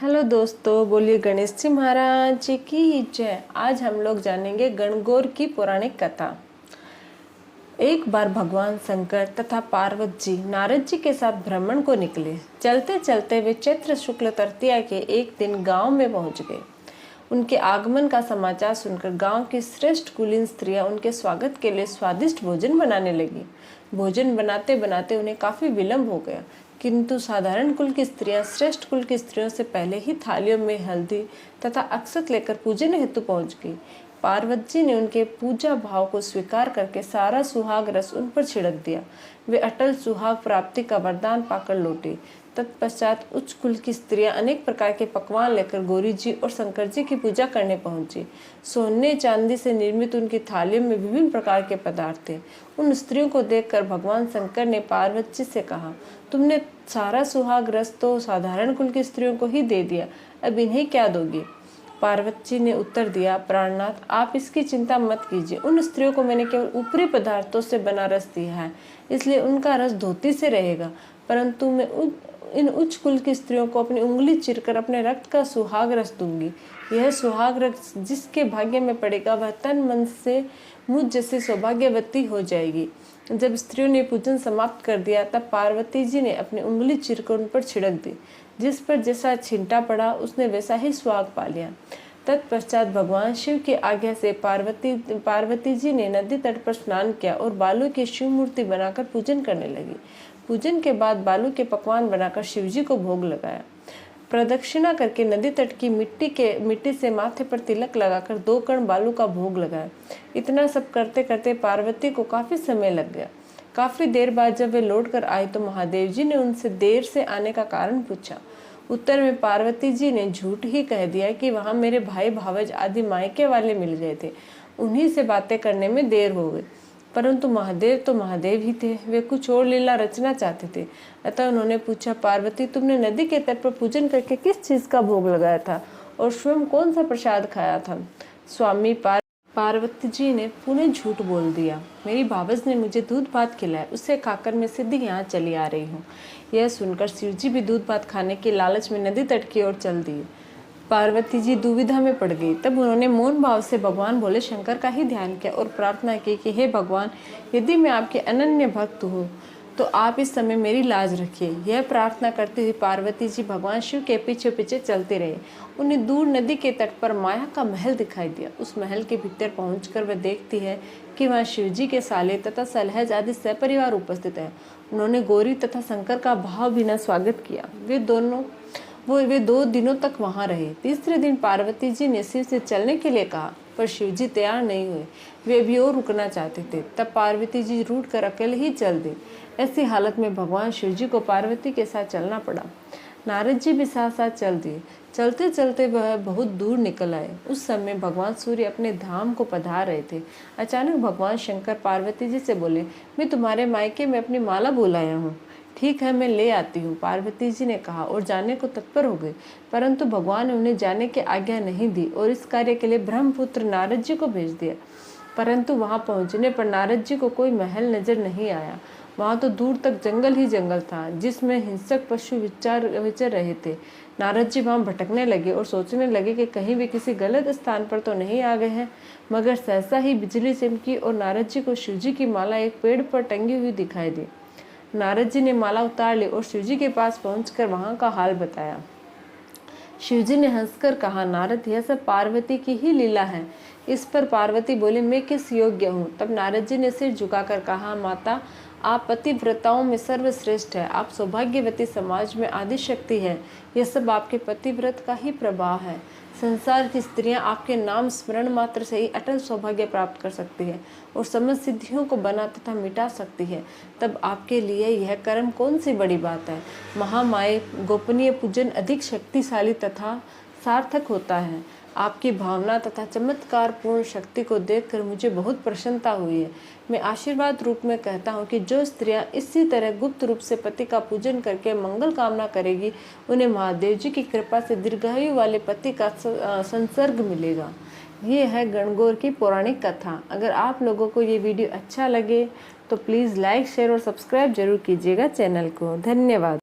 Hello दोस्तों, बोलिए गणेश जी महाराज जी की जय। आज हम लोग जानेंगे गणगौर की पौराणिक कथा। एक बार भगवान शंकर तथा पार्वती जी नारद जी के साथ भ्रमण को निकले। चलते चलते वे चैत्र शुक्ल तृतीया के एक दिन गांव में पहुंच गए। उनके आगमन का समाचार सुनकर गांव की श्रेष्ठ कुलीन स्त्रियां उनके स्वागत के लिए स्वादिष्ट भोजन बनाने लगी। भोजन बनाते बनाते उन्हें काफी विलंब हो गया, किंतु साधारण कुल की स्त्रियां श्रेष्ठ कुल की स्त्रियों से पहले ही थालियों में हल्दी तथा अक्षत लेकर पूजन हेतु पहुंच गई। पार्वती जी ने उनके पूजा भाव को स्वीकार करके सारा सुहाग रस उन पर छिड़क दिया। वे अटल सुहाग प्राप्ति का वरदान पाकर लौटी। तत्पश्चात उच्च कुल की स्त्रियां अनेक प्रकार के पकवान लेकर गौरी जी और शंकर जी की पूजा करने पहुंची। सोने चांदी से निर्मित उनकी थालियों में विभिन्न प्रकार के पदार्थ थे। उन स्त्रियों को देखकर भगवान शंकर ने पार्वती जी से कहा, तुमने सारा सुहाग रस तो साधारण कुल की स्त्रियों को ही दे दिया, अब इन्हें क्या दोगी? पार्वती जी ने उत्तर दिया, प्राणनाथ, आप इसकी चिंता मत कीजिए। उन स्त्रियों को मैंने केवल ऊपरी पदार्थों से बना रस दिया है, इसलिए उनका रस धोती से रहेगा, परंतु मैं इन उच्च कुल की स्त्रियों को अपनी उंगली चीरकर अपने रक्त का सुहाग रस दूंगी। यह सुहाग रस जिसके भाग्य में पड़ेगा वह तन मन से मुझ जैसी सौभाग्यवती हो जाएगी। जब स्त्रियों ने पूजन समाप्त कर दिया तब पार्वती जी ने अपनी उंगली चीरकर उन पर छिड़क दी। जिस पर जैसा छींटा पड़ा उसने वैसा ही सुहाग पा लिया। तत्पश्चात भगवान शिव की आज्ञा से पार्वती जी ने नदी तट पर स्नान किया और बालू की शिव मूर्ति बनाकर पूजन करने लगी। पूजन के बाद बालू के पकवान बनाकर शिव जी को भोग लगाया। प्रदक्षिणा करके नदी तट की मिट्टी से माथे पर तिलक लगाकर 2 कण बालू का भोग लगाया। इतना सब करते करते पार्वती को काफी समय लग गया। काफी देर बाद जब वे लौट कर आई तो महादेव जी ने उनसे देर से आने का कारण पूछा। उत्तर में पार्वती जी ने झूठ ही कह दिया कि वहां मेरे भाई भावज आदि मायके वाले मिल गए थे, उन्हीं से बातें करने में देर हो गई। परंतु महादेव तो महादेव ही थे, वे कुछ और लीला रचना चाहते थे। अतः उन्होंने पूछा, पार्वती, तुमने नदी के तट पर पूजन करके किस चीज का भोग लगाया था और स्वयं कौन सा प्रसाद खाया था? स्वामी पार्वती जी ने पुनः झूठ बोल दिया। मेरी भावज ने मुझे दूध भात खिलाया, उससे खाकर मैं सीधी यहाँ चली आ रही हूँ। यह सुनकर शिव जी भी दूध भात खाने के लालच में नदी तट की ओर चल दिए। पार्वती जी दुविधा में पड़ गई। तब उन्होंने मौन भाव से भगवान भोले शंकर का ही ध्यान किया और प्रार्थना की कि हे भगवान, यदि मैं आपके अनन्य भक्त हूँ तो आप इस समय मेरी लाज रखिए। यह प्रार्थना करती हुई पार्वती जी भगवान शिव के पीछे पीछे चलते रहे। उन्हें दूर नदी के तट पर माया का महल दिखाई दिया। उस महल के भीतर पहुंचकर वह देखती है कि वहाँ शिव जी के साले तथा सलहज आदि सपरिवार उपस्थित है। उन्होंने गौरी तथा शंकर का भाव बिना स्वागत किया। वे 2 दिनों तक वहां रहे। तीसरे दिन पार्वती जी ने शिव से चलने के लिए कहा, पर शिव जी तैयार नहीं हुए। वे भी और रुकना चाहते थे। तब पार्वती जी रूठ कर अकेले ही चल दी। ऐसी हालत में भगवान शिव जी को पार्वती के साथ चलना पड़ा। नारद जी भी साथ साथ चल दिए। चलते चलते वह बहुत दूर निकल आए। उस समय भगवान सूर्य अपने धाम को पधार रहे थे। अचानक भगवान शंकर पार्वती जी से बोले, मैं तुम्हारे मायके में अपनी माला बुलाया हूँ, ठीक है मैं ले आती हूँ। पार्वती जी ने कहा और जाने को तत्पर हो गए, परंतु भगवान ने उन्हें जाने की आज्ञा नहीं दी और इस कार्य के लिए ब्रह्मपुत्र नारद जी को भेज दिया। परंतु वहां पहुंचने पर नारद जी को कोई महल नजर नहीं आया। वहां तो दूर तक जंगल ही जंगल था, जिसमें हिंसक पशु विचर रहे थे। नारद जी वहां भटकने लगे और सोचने लगे कि कहीं वे किसी गलत स्थान पर तो नहीं आ गए हैं। मगर सहसा ही बिजली चमकी और नारद जी को शिव जी की माला एक पेड़ पर टंगी हुई दिखाई दी। नारद जी ने माला उतार ली और शिव जी के पास पहुंचकर वहां का हाल बताया। शिव जी ने हंसकर कहा, नारद, यह सब पार्वती की ही लीला है। इस पर पार्वती बोली, मैं किस योग्य हूँ? तब नारद जी ने सिर झुकाकर कहा, माता, आप पतिव्रताओं में सर्वश्रेष्ठ है। आप सौभाग्यवती समाज में आदि शक्ति है। यह सब आपके पतिव्रत का ही प्रभाव है। संसार की स्त्रियां आपके नाम स्मरण मात्र से ही अटल सौभाग्य प्राप्त कर सकती है और समस्त सिद्धियों को बना तथा मिटा सकती है। तब आपके लिए यह कर्म कौन सी बड़ी बात है? महामाये गोपनीय पूजन अधिक शक्तिशाली तथा सार्थक होता है। आपकी भावना तथा चमत्कार पूर्ण शक्ति को देखकर मुझे बहुत प्रसन्नता हुई है। मैं आशीर्वाद रूप में कहता हूँ कि जो स्त्रियां इसी तरह गुप्त रूप से पति का पूजन करके मंगल कामना करेगी, उन्हें महादेव जी की कृपा से दीर्घायु वाले पति का संसर्ग मिलेगा। ये है गणगौर की पौराणिक कथा। अगर आप लोगों को ये वीडियो अच्छा लगे तो प्लीज़ लाइक, शेयर और सब्सक्राइब जरूर कीजिएगा चैनल को। धन्यवाद।